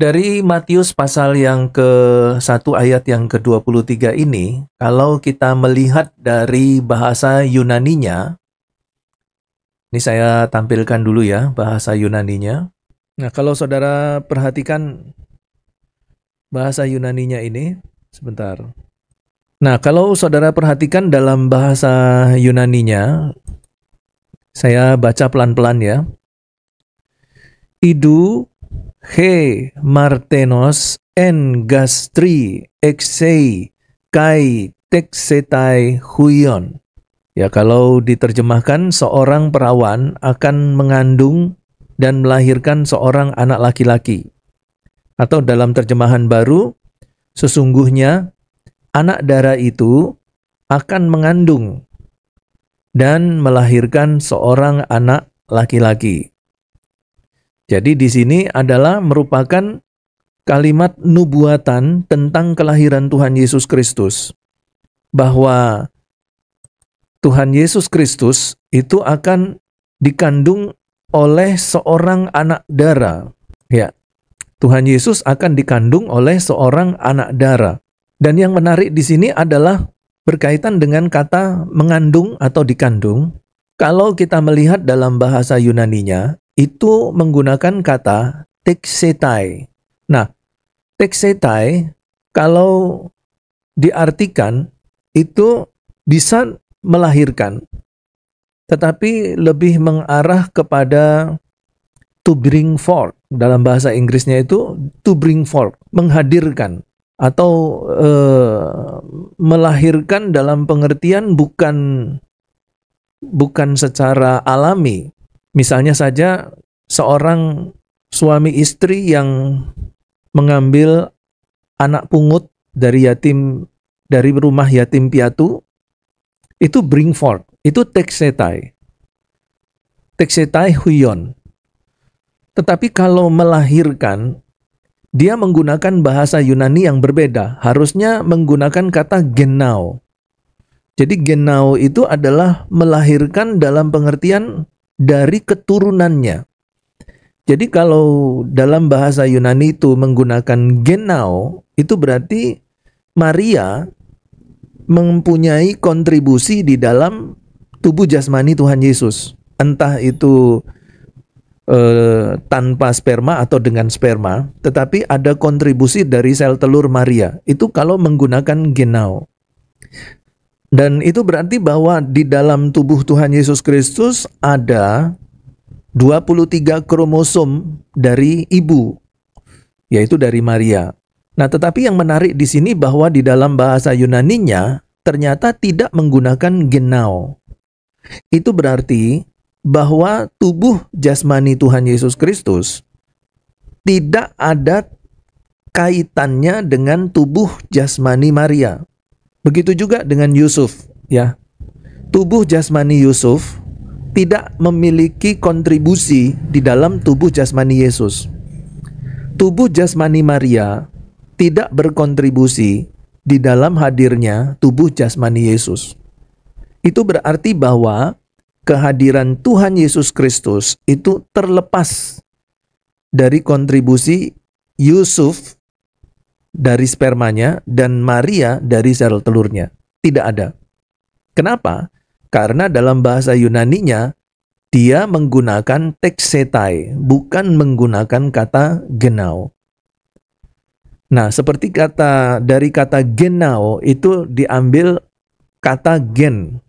Dari Matius pasal yang ke-1 ayat yang ke-23 ini, kalau kita melihat dari bahasa Yunaninya, ini saya tampilkan dulu ya bahasa Yunaninya. Nah, kalau saudara perhatikan bahasa Yunaninya ini, sebentar. Nah, kalau saudara perhatikan dalam bahasa Yunaninya, saya baca pelan-pelan ya. Idu he martenos en gastri exei kai texetai huion. Ya, kalau diterjemahkan, seorang perawan akan mengandung dan melahirkan seorang anak laki-laki. Atau dalam terjemahan baru, sesungguhnya anak dara itu akan mengandung dan melahirkan seorang anak laki-laki. Jadi di sini adalah merupakan kalimat nubuatan tentang kelahiran Tuhan Yesus Kristus. Bahwa Tuhan Yesus Kristus itu akan dikandung oleh seorang anak dara. Ya, Tuhan Yesus akan dikandung oleh seorang anak dara. Dan yang menarik di sini adalah berkaitan dengan kata mengandung atau dikandung. Kalau kita melihat dalam bahasa Yunaninya, itu menggunakan kata texetai. Nah, texetai kalau diartikan itu bisa melahirkan, tetapi lebih mengarah kepada to bring forth. Dalam bahasa Inggrisnya itu to bring forth, menghadirkan atau melahirkan dalam pengertian bukan secara alami. Misalnya saja seorang suami istri yang mengambil anak pungut dari rumah yatim piatu, itu bring forth, itu texetai huion. Tetapi kalau melahirkan, dia menggunakan bahasa Yunani yang berbeda, harusnya menggunakan kata genao. Jadi genao itu adalah melahirkan dalam pengertian dari keturunannya. Jadi kalau dalam bahasa Yunani itu menggunakan genao, itu berarti Maria mempunyai kontribusi di dalam tubuh jasmani Tuhan Yesus. Entah itu tanpa sperma atau dengan sperma, tetapi ada kontribusi dari sel telur Maria. Itu kalau menggunakan genao. Dan itu berarti bahwa di dalam tubuh Tuhan Yesus Kristus ada 23 kromosom dari ibu, yaitu dari Maria. Nah, tetapi yang menarik di sini bahwa di dalam bahasa Yunaninya ternyata tidak menggunakan genao. Itu berarti bahwa tubuh jasmani Tuhan Yesus Kristus tidak ada kaitannya dengan tubuh jasmani Maria. Begitu juga dengan Yusuf, ya. Tubuh jasmani Yusuf tidak memiliki kontribusi di dalam tubuh jasmani Yesus. Tubuh jasmani Maria tidak berkontribusi di dalam hadirnya tubuh jasmani Yesus. Itu berarti bahwa kehadiran Tuhan Yesus Kristus itu terlepas dari kontribusi Yusuf dari spermanya dan Maria dari sel telurnya. Tidak ada. Kenapa? Karena dalam bahasa Yunaninya dia menggunakan texetai, bukan menggunakan kata genao. Nah, seperti dari kata genao itu diambil kata gen.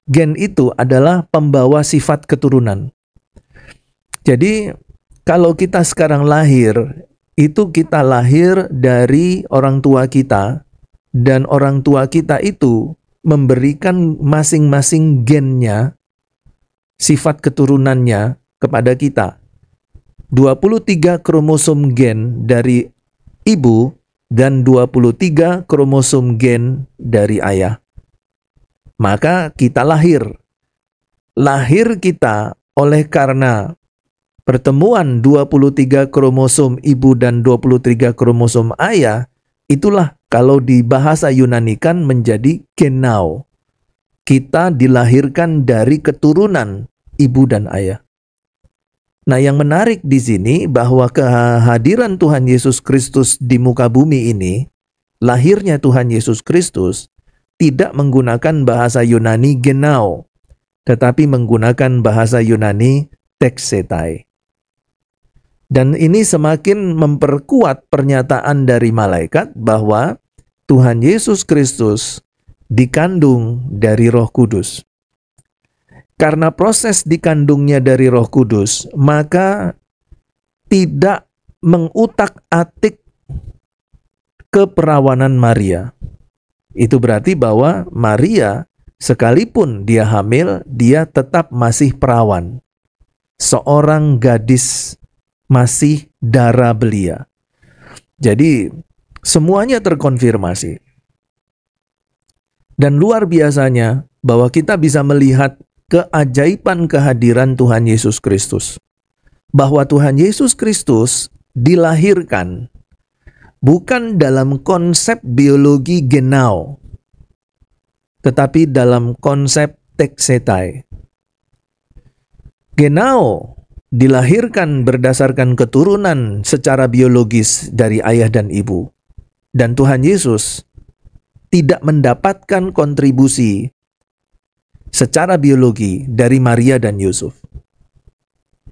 Gen itu adalah pembawa sifat keturunan. Jadi, kalau kita sekarang lahir, itu kita lahir dari orang tua kita, dan orang tua kita itu memberikan masing-masing gennya, sifat keturunannya kepada kita. 23 kromosom gen dari ibu dan 23 kromosom gen dari ayah. Maka kita lahir. Lahir kita oleh karena pertemuan 23 kromosom ibu dan 23 kromosom ayah, itulah kalau di bahasa Yunani kan menjadi genao. Kita dilahirkan dari keturunan ibu dan ayah. Nah, yang menarik di sini bahwa kehadiran Tuhan Yesus Kristus di muka bumi ini, lahirnya Tuhan Yesus Kristus, tidak menggunakan bahasa Yunani genao, tetapi menggunakan bahasa Yunani teksetai. Dan ini semakin memperkuat pernyataan dari malaikat bahwa Tuhan Yesus Kristus dikandung dari Roh Kudus. Karena proses dikandungnya dari Roh Kudus, maka tidak mengutak-atik keperawanan Maria. Itu berarti bahwa Maria, sekalipun dia hamil, dia tetap masih perawan. Seorang gadis masih darah belia. Jadi semuanya terkonfirmasi. Dan luar biasanya bahwa kita bisa melihat keajaiban kehadiran Tuhan Yesus Kristus. Bahwa Tuhan Yesus Kristus dilahirkan bukan dalam konsep biologi genao, tetapi dalam konsep teksetai. Genao dilahirkan berdasarkan keturunan secara biologis dari ayah dan ibu. Dan Tuhan Yesus tidak mendapatkan kontribusi secara biologi dari Maria dan Yusuf.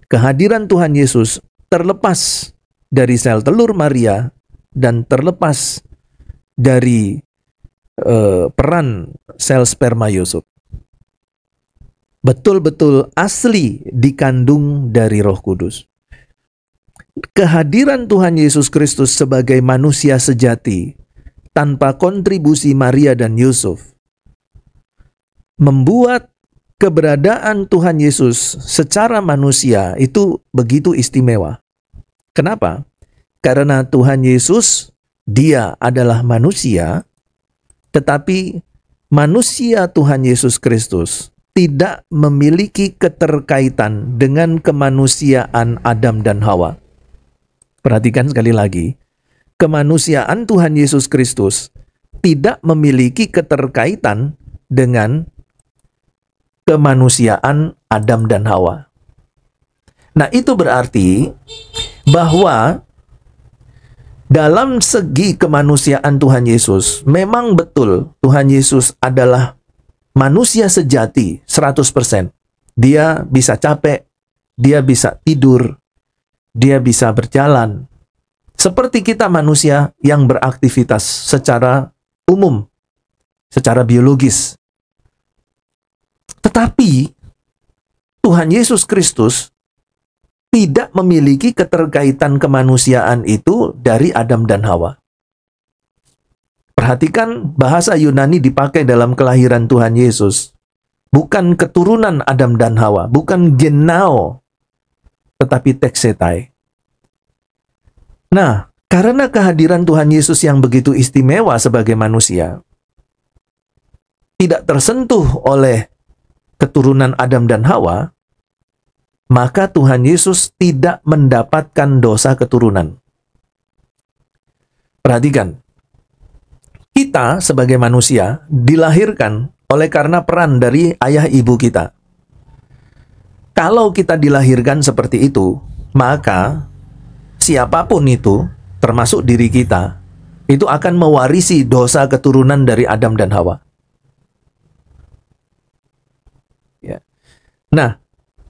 Kehadiran Tuhan Yesus terlepas dari sel telur Maria dan terlepas dari peran sel sperma Yusuf. Betul-betul asli dikandung dari Roh Kudus. Kehadiran Tuhan Yesus Kristus sebagai manusia sejati tanpa kontribusi Maria dan Yusuf membuat keberadaan Tuhan Yesus secara manusia itu begitu istimewa. Kenapa? Karena Tuhan Yesus, dia adalah manusia, tetapi manusia Tuhan Yesus Kristus tidak memiliki keterkaitan dengan kemanusiaan Adam dan Hawa. Perhatikan sekali lagi, kemanusiaan Tuhan Yesus Kristus tidak memiliki keterkaitan dengan kemanusiaan Adam dan Hawa. Nah, itu berarti bahwa dalam segi kemanusiaan Tuhan Yesus, memang betul Tuhan Yesus adalah manusia sejati 100%. Dia bisa capek, dia bisa tidur, dia bisa berjalan. Seperti kita manusia yang beraktivitas secara umum, secara biologis. Tetapi Tuhan Yesus Kristus tidak memiliki keterkaitan kemanusiaan itu dari Adam dan Hawa. Perhatikan bahasa Yunani dipakai dalam kelahiran Tuhan Yesus. Bukan keturunan Adam dan Hawa, bukan genao, tetapi teksetai. Nah, karena kehadiran Tuhan Yesus yang begitu istimewa sebagai manusia, tidak tersentuh oleh keturunan Adam dan Hawa, maka Tuhan Yesus tidak mendapatkan dosa keturunan. Perhatikan, kita sebagai manusia dilahirkan oleh karena peran dari ayah ibu kita. Kalau kita dilahirkan seperti itu, maka siapapun itu, termasuk diri kita, itu akan mewarisi dosa keturunan dari Adam dan Hawa. Ya. Nah,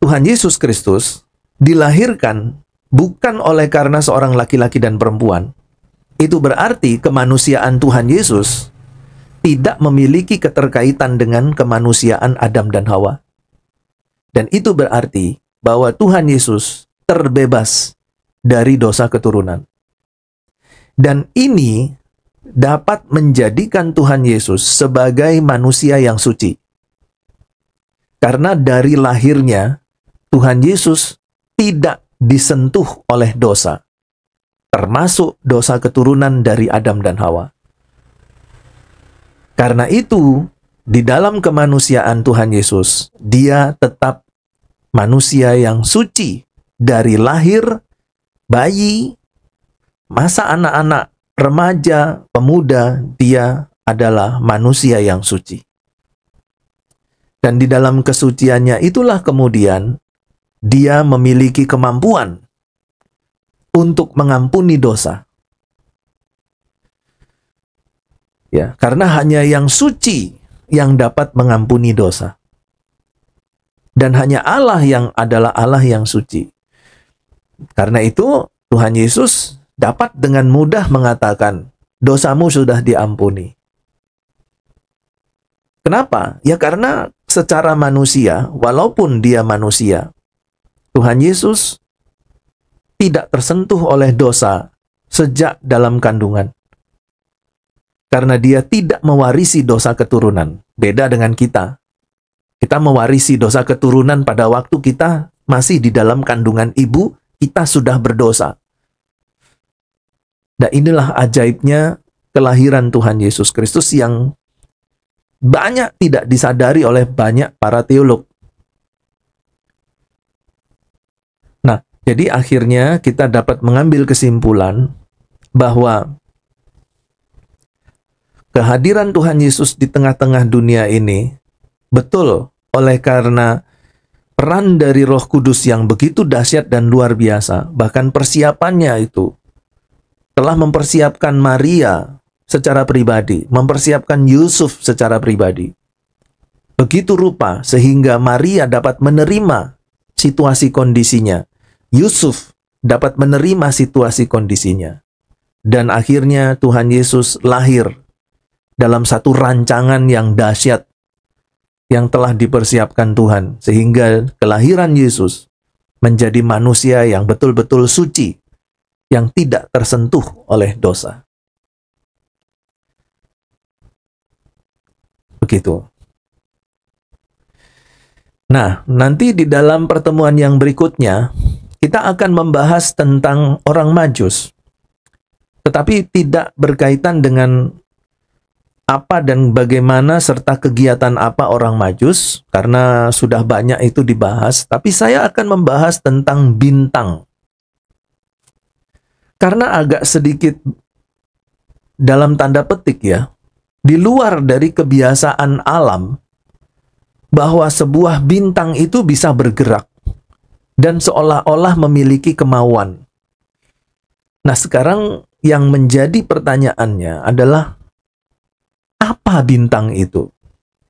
Tuhan Yesus Kristus dilahirkan bukan oleh karena seorang laki-laki dan perempuan. Itu berarti kemanusiaan Tuhan Yesus tidak memiliki keterkaitan dengan kemanusiaan Adam dan Hawa. Dan itu berarti bahwa Tuhan Yesus terbebas dari dosa keturunan. Dan ini dapat menjadikan Tuhan Yesus sebagai manusia yang suci. Karena dari lahirnya, Tuhan Yesus tidak disentuh oleh dosa, termasuk dosa keturunan dari Adam dan Hawa. Karena itu, di dalam kemanusiaan Tuhan Yesus, dia tetap manusia yang suci dari lahir, bayi, masa anak-anak, remaja, pemuda, dia adalah manusia yang suci. Dan di dalam kesuciannya itulah kemudian Dia memiliki kemampuan untuk mengampuni dosa. Ya, karena hanya yang suci yang dapat mengampuni dosa. Dan hanya Allah yang adalah Allah yang suci. Karena itu Tuhan Yesus dapat dengan mudah mengatakan, dosamu sudah diampuni. Kenapa? Ya karena secara manusia, walaupun dia manusia, Tuhan Yesus tidak tersentuh oleh dosa sejak dalam kandungan. Karena dia tidak mewarisi dosa keturunan. Beda dengan kita. Kita mewarisi dosa keturunan pada waktu kita masih di dalam kandungan ibu, kita sudah berdosa. Nah, inilah ajaibnya kelahiran Tuhan Yesus Kristus yang banyak tidak disadari oleh banyak para teolog. Nah, jadi akhirnya kita dapat mengambil kesimpulan bahwa kehadiran Tuhan Yesus di tengah-tengah dunia ini betul oleh karena peran dari Roh Kudus yang begitu dahsyat dan luar biasa, bahkan persiapannya itu telah mempersiapkan Maria secara pribadi, mempersiapkan Yusuf secara pribadi. Begitu rupa sehingga Maria dapat menerima situasi kondisinya, Yusuf dapat menerima situasi kondisinya. Dan akhirnya Tuhan Yesus lahir dalam satu rancangan yang dahsyat yang telah dipersiapkan Tuhan, sehingga kelahiran Yesus menjadi manusia yang betul-betul suci, yang tidak tersentuh oleh dosa. Begitu. Nah, nanti di dalam pertemuan yang berikutnya, kita akan membahas tentang orang Majus, tetapi tidak berkaitan dengan apa dan bagaimana serta kegiatan apa orang Majus, karena sudah banyak itu dibahas, tapi saya akan membahas tentang bintang. Karena agak sedikit dalam tanda petik ya, di luar dari kebiasaan alam, bahwa sebuah bintang itu bisa bergerak dan seolah-olah memiliki kemauan. Nah, sekarang yang menjadi pertanyaannya adalah, apa bintang itu?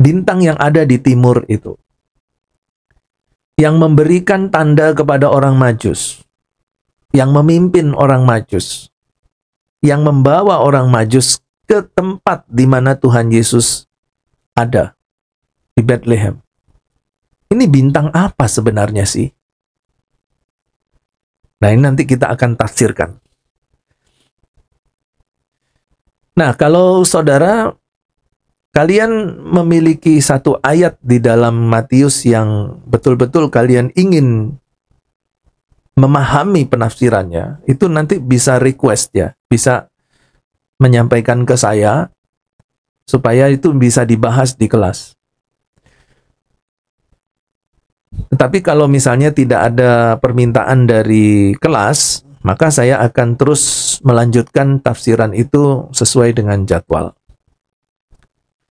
Bintang yang ada di timur itu, yang memberikan tanda kepada orang Majus, yang memimpin orang Majus, yang membawa orang Majus ke tempat di mana Tuhan Yesus ada, di Bethlehem. Ini bintang apa sebenarnya sih? Nah, ini nanti kita akan tafsirkan. Nah, kalau saudara kalian memiliki satu ayat di dalam Matius yang betul-betul kalian ingin memahami penafsirannya, itu nanti bisa request ya, bisa menyampaikan ke saya, supaya itu bisa dibahas di kelas. Tetapi kalau misalnya tidak ada permintaan dari kelas, maka saya akan terus melanjutkan tafsiran itu sesuai dengan jadwal.